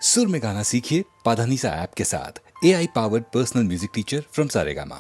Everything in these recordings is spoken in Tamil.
सुर में गाना सीखिए पाधानीसा ऐप के साथ। AI powered personal music teacher from Saregama.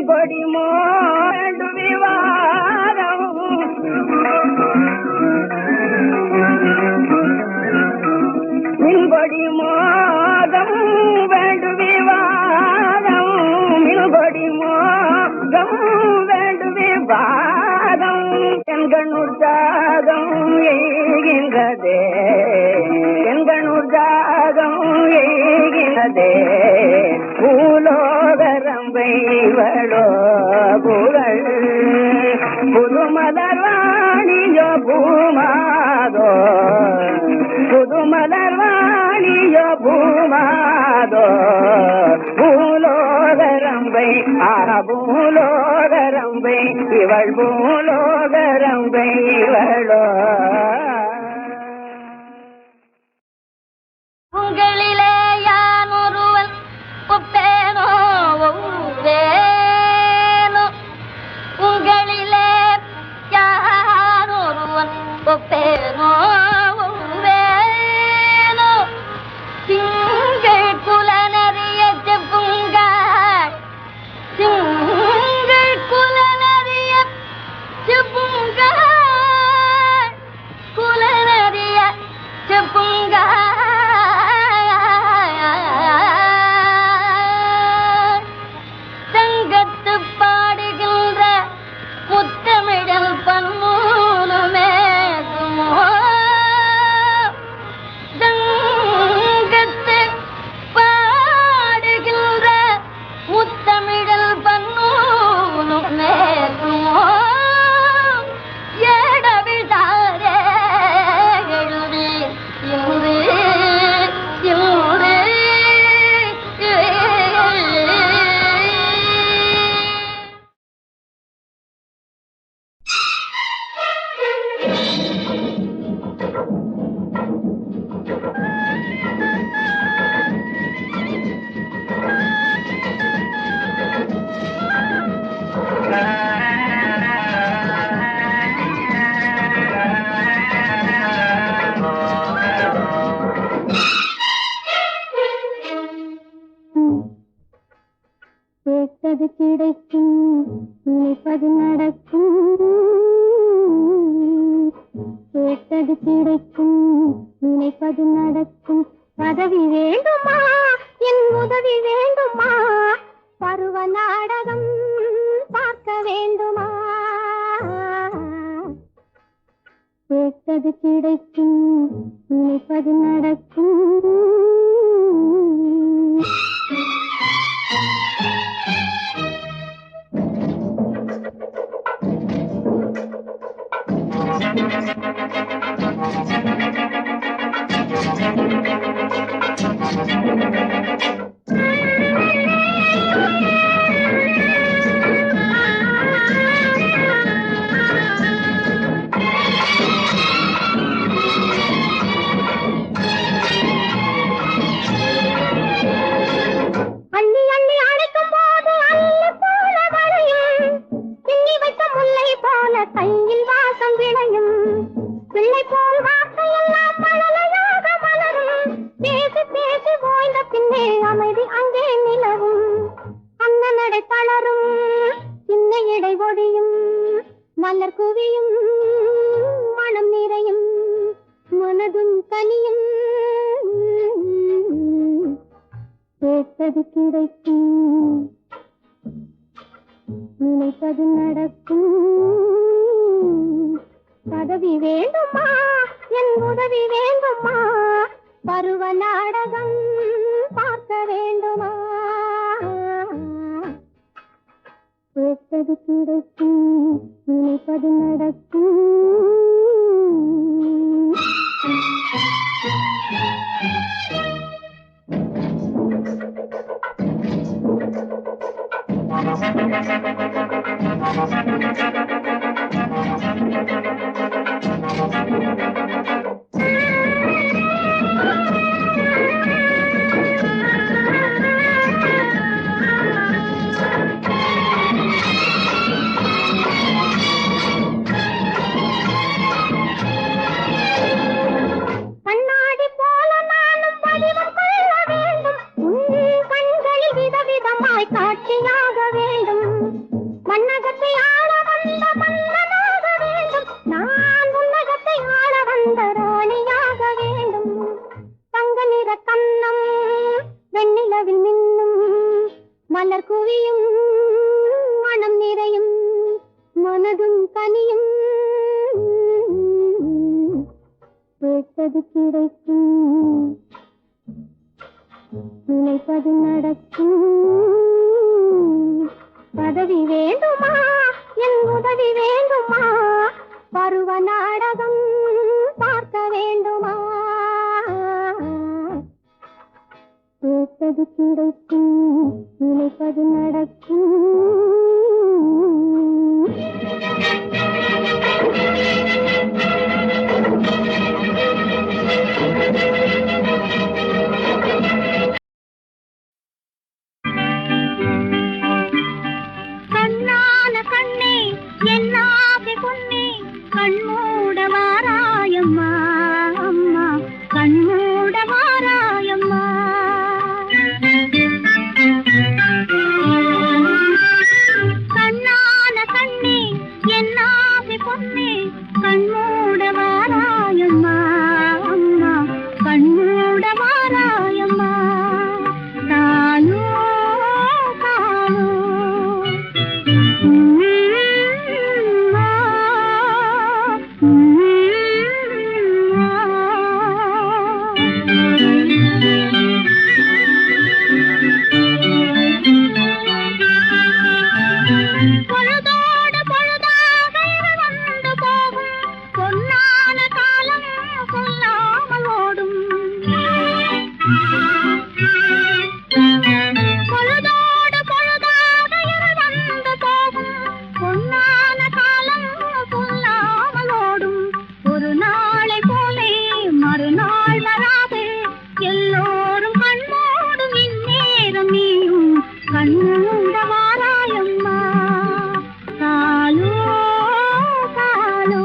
கொடி மோண்டு விவாதம் எங்கனுற்றாகம் எய்கின்றதே எங்கனுற்றாகம் எய்கின்றதே பூலோகரம்பை வளோ புகழ் புதுமலர்வாணியோ பூமாதோ புதுமலர்வாணியோ பூமாதோ பூலோகரம்பை பூலோகரம்பை இவள் பூலோகரம்பை இவளோ உங்களிலே யான் ஒருவன் ஒப்பேனோ ஒவ்வேனோ உங்களிலே யான் ஒருவன் ஒப்பேனோ ஒவ்வேனோ திங்கள் குலனறிய செப்புங்காள் திங்கள் குலனறிய செப்புங்காள் குலனறிய செப்புங்காள் தங்கத்து பாடுகின்ற முத்தமிழல் பன்மூலமே தங்கத்து பாடுகின்ற முத்தமிழல் பன்மூலமே ஏடவிடாரே எழுதி இன்று இன்று கேட்டது கிடைக்கும் நினைப்பது நடக்கும் கேட்டது கிடைக்கும் நினைப்பது நடக்கும் பதவி வேண்டுமா என் உதவி வேண்டுமா பருவ நாடகம் பார்க்க வேண்டுமா கேட்டது கிடைக்கும் நினைப்பது நடக்கும் அள்ளி அள்ளி அழைக்கும் போது அள்ளி போல வளையும் பின்னி வைத்த முல்லை போல கையில் வாசம் விளையும் பிள்ளை போல் வார்த்தையெல்லாம் மழலையாக மலரும் பேசி பேசி ஓய்ந்த பின்னே அமைதி அங்கே நிலவும் அந்த நடை தளரும் சின்ன இடை ஒடியும் மலர் குவியும் மனம் நிறையும் மனதும் தனியும் கேட்டது கிடைக்கும் நினைப்பது நடக்கும் பதவி வேண்டுமா என் உதவி வேண்டுமா பருவ நாடகம் பார்க்க வேண்டுமா கேட்டது கிடைக்கும் நினைப்பது நடக்கும் கேட்டது கிடைக்கும் நினைப்பது நடக்கும் பதவி வேண்டுமா என் உதவி வேண்டுமா பருவ நாடகம் பார்க்க வேண்டுமா கேட்டது கிடைக்கும் நினைப்பது நடக்கும் கண்ணான கண்ணே என்னாகி பொன்னே கண்மூட வாராயம்மா அம்மா கண்மூட வாராயம்மா கண்ணான கண்ணே என்னாகி பொன்னே கண்மூட வாராயம்மா அம்மா கண்மூட வாராயம்மா தானோ தானோ பொழுதோடு பொழுதாக வந்து போகும் பொன்னான காலம் சொல்லாமல் ஓடும் பொழுதோடு பொழுதாக வந்து போகும் பொன்னான காலம் சொல்லாமல் ஓடும் ஒரு நாளை போலே மறுநாள் வராது எல்லோரும் கண்மூடும் இந்நேரம் நீயும் கண்மூட வாராயம்மா காலோ காலோ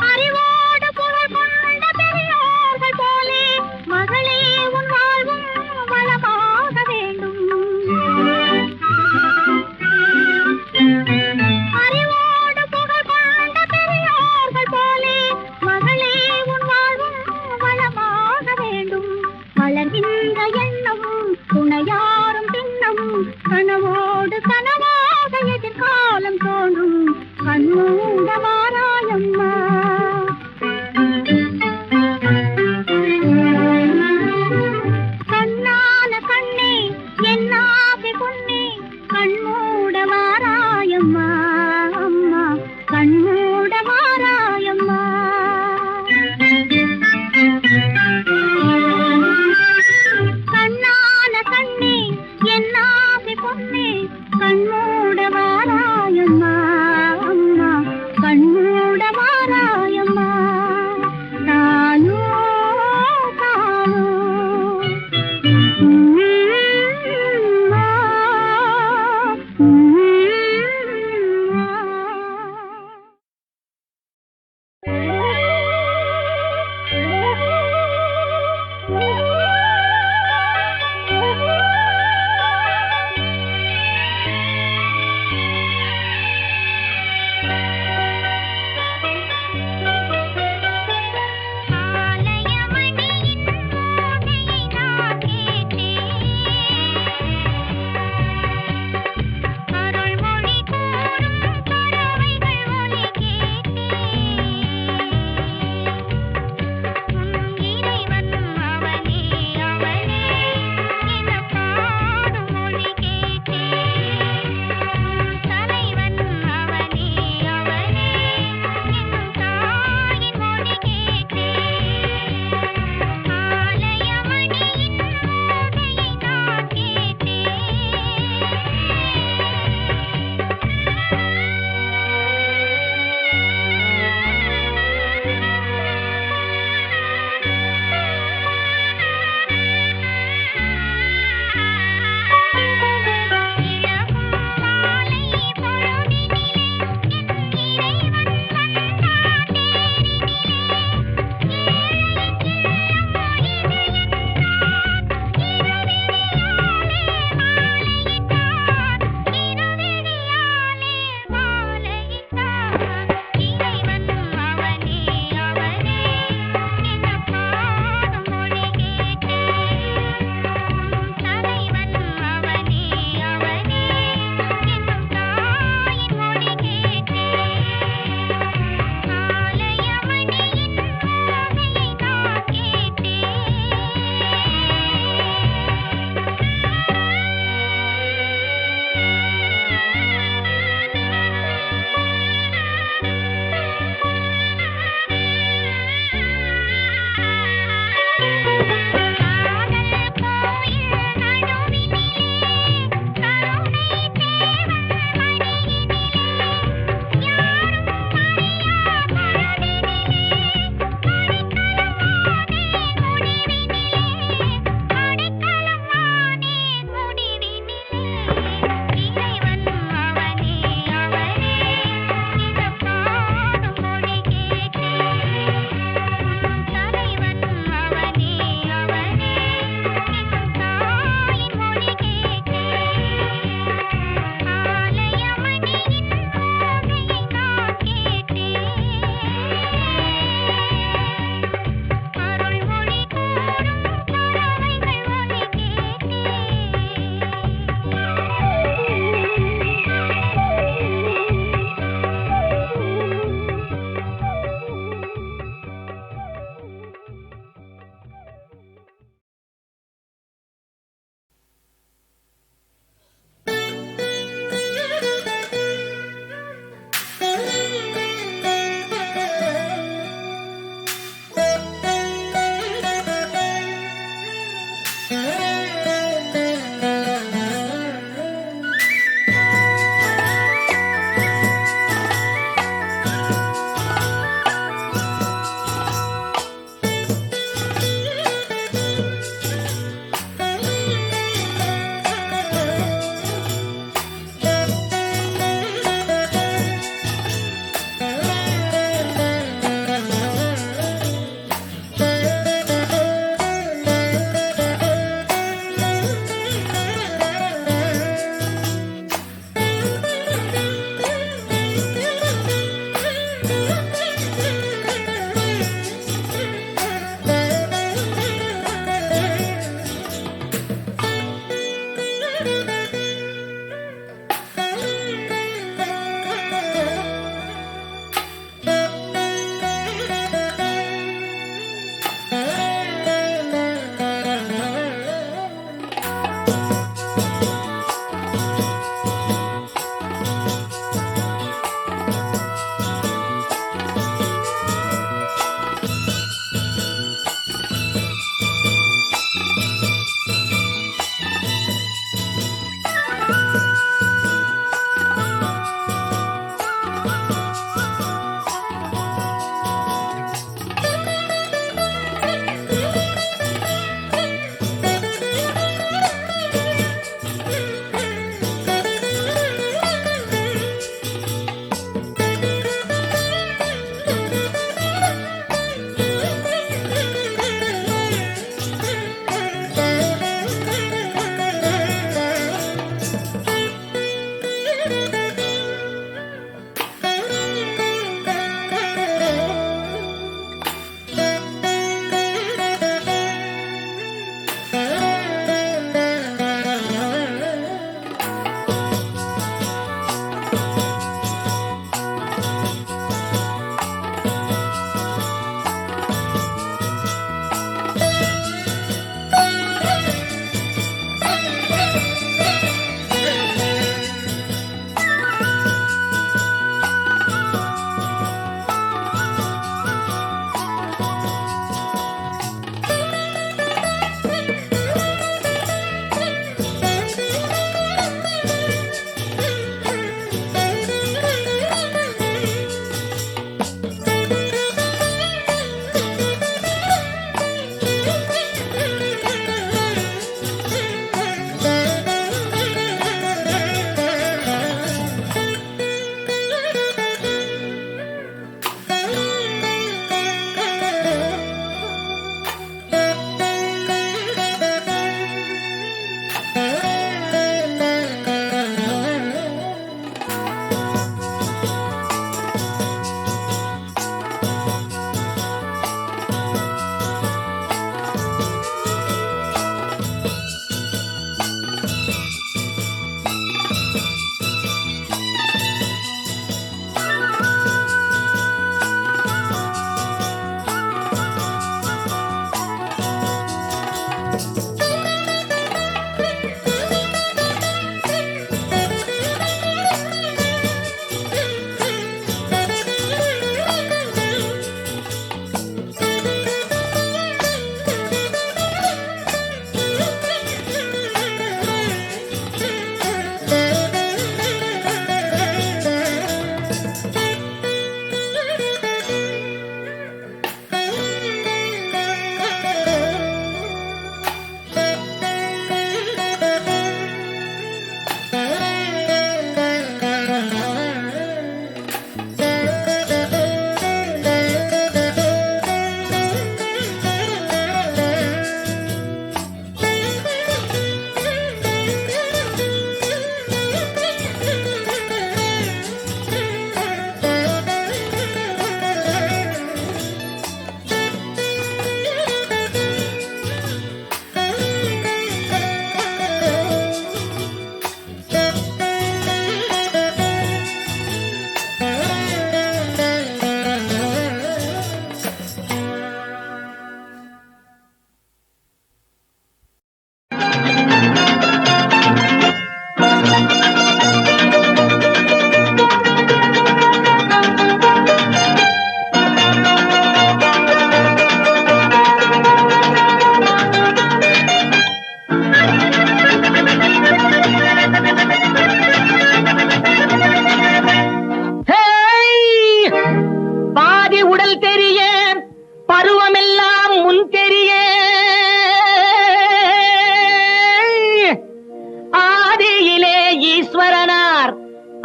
அறிவோடு புகழ் கொண்ட பெரியோர்கள் போலே மகளே உன் வாழ்வும் வளமாக வேண்டும்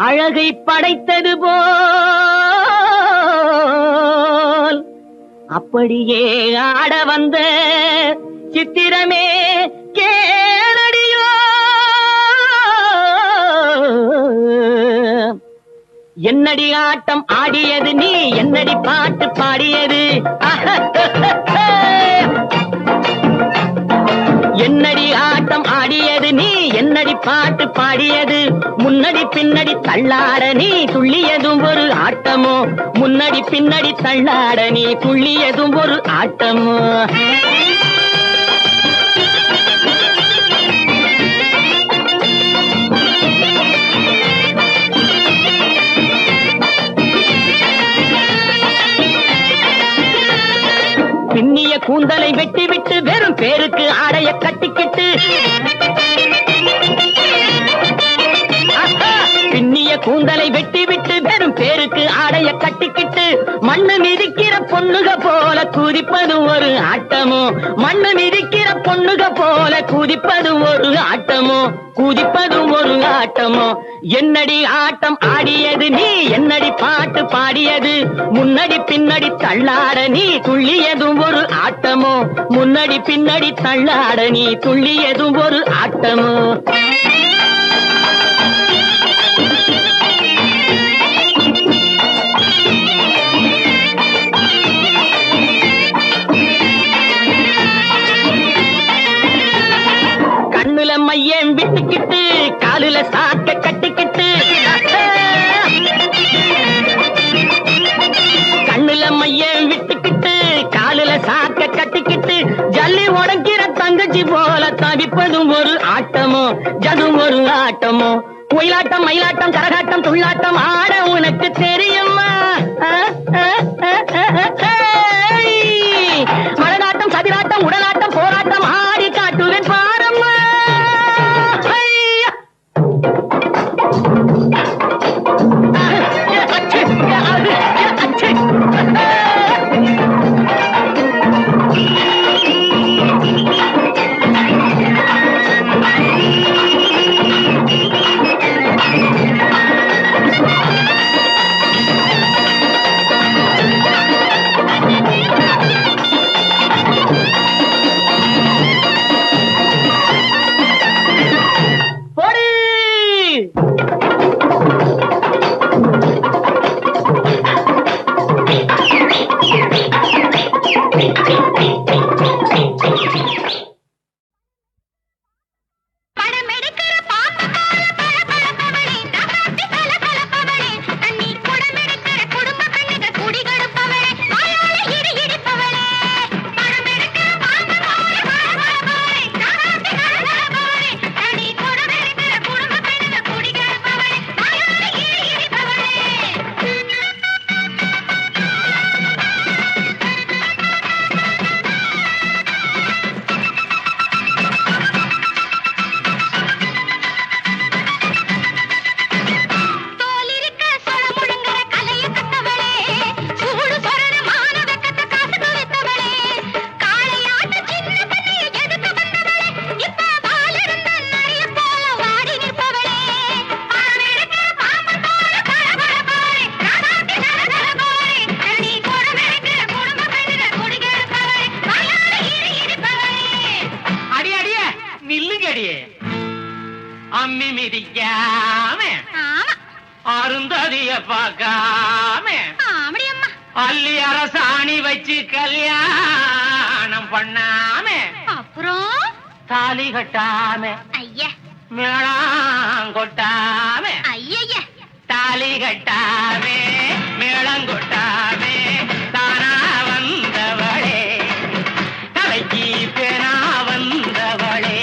அழகை படைத்தது போல் அப்படியே ஆட வந்த சித்திரமே கேளடியோ. என்னடி ஆட்டம் ஆடியது நீ, என்னடி பாட்டு பாடியது, என்னடி ஆட்டம் ஆடியது நீ, என்னடி பாட்டு பாடியது, முன்னடி பின்னடி தள்ளாட நீ துள்ளியதும் ஒரு ஆட்டமோ, முன்னடி பின்னடி தள்ளாட நீ துள்ளியதும் ஒரு ஆட்டமோ. பின்னிய கூந்தலை வெட்டி விட்டு வெறும் பேருக்கு ஆடைய கட்டிக்கிட்டு, பின்னிய கூந்தலை வெட்டி விட்டு வெறும் பேருக்கு ஆடைய கட்டிக்கிட்டு, மண்ணு மிதிக்கிற பொண்ணுக போல குதிப்பது ஒரு ஆட்டமோ, மண்ணு மிதிக்கிற பொண்ணுக போல குதிப்பது ஒரு ஆட்டமோ, குதிப்பது ஒரு ஆட்டமோ. என்னடி ஆட்டம் ஆடியது நீ, என்னடி பாட்டு பாடியது, முன்னடி பின்னடி தள்ளாட நீ துள்ளியதும் ஒரு ஆட்டமோ, முன்னடி பின்னடி தள்ளாட நீ துள்ளியதும் ஒரு ஆட்டமோ. கண்ணுல மையம் விட்டுக்கிட்டு காலுல சாக்க கட்டிக்கிட்டு, கண்ணுல மையம் விட்டுக்கிட்டு காலுல சாக்க கட்டிக்கிட்டு, ஜல்லி உடைக்கிற தங்கச்சி போல தவிப்பதும் ஒரு ஆட்டமோ, ஜதும் ஒரு ஆட்டமோ. ஒயிலாட்டம் மயிலாட்டம் கரகாட்டம் துள்ளாட்டம் ஆட உனக்கு தெரியுமா, மழநாட்டம் சதிராட்டம் உடலாட்டம் போராட்டம் ஆடி காட்டுவேன் பாரம்மா. அம்மி மிதிக்காம அருந்ததிய பார்க்காம அள்ளி அரசாணி வச்சு கல்யாணம் பண்ணாம அப்புறம் தாலி கட்டாம ஐயா மேளம் கொட்டாம ஐய தாலி கட்டாம மேளம் கொட்டாம தானா வந்தவளே தலைக்கு பேனா வந்தவளே.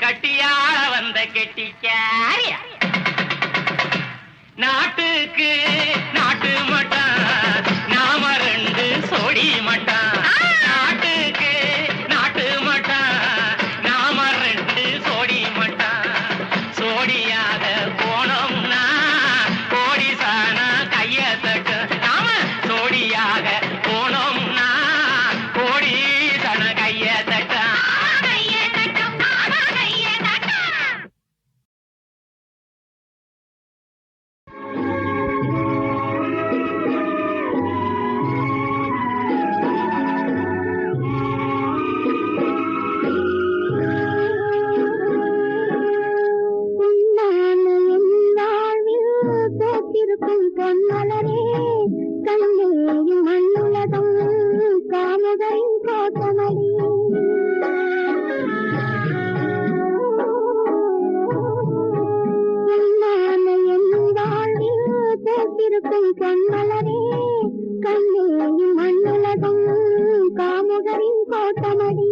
கட்டியாள வந்த கெட்டிக்காரியா நாட்டுக்கு நாட்டு மட்டான் நாம ரெண்டு சோடி மட்டான் நாட்டுக்கு நாட்டு மட்டான் நாம ரெண்டு சோடி மட்டான் சோடியாக போனோம்னா கோடி சாண கைய தட்டு நாம சோடியாக போனோம்னா கோடி சன கைய தட்ட பொன்மலரே கண்ணேயும் மண்ணுலகம் காமுகையின் கோட்டமடி என் வாழ்வில் போட்டிருக்கும் பொன்மலரே கண்ணேயும் மண்ணுலகம் காமுகையின் கோட்டமடி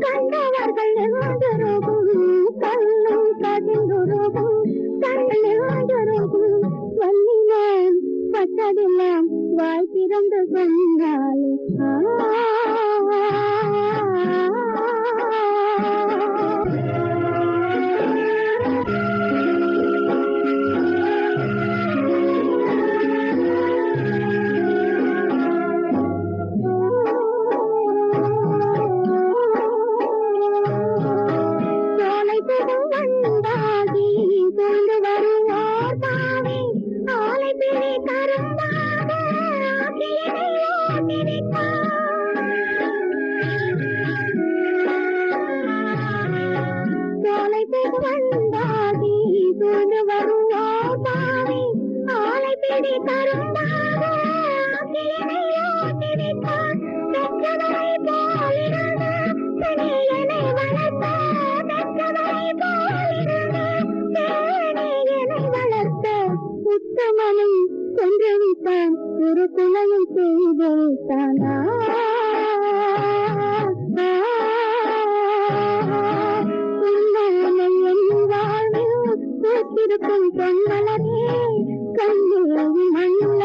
கண்டவர்கள் கல்லும் கதிர்ந்துருகும் கண்ணில் வல்லினேன் பட்டதெல்லாம் வாய் திறந்து சொன்னாலே உத்தமனும் கொன்று விட்டான் ஒரு குலையும் செய்து விட்டானா என் வாழ்வில் பூத்திருக்கும் பொன்மலரே கண்ணேயும் மண்ணுல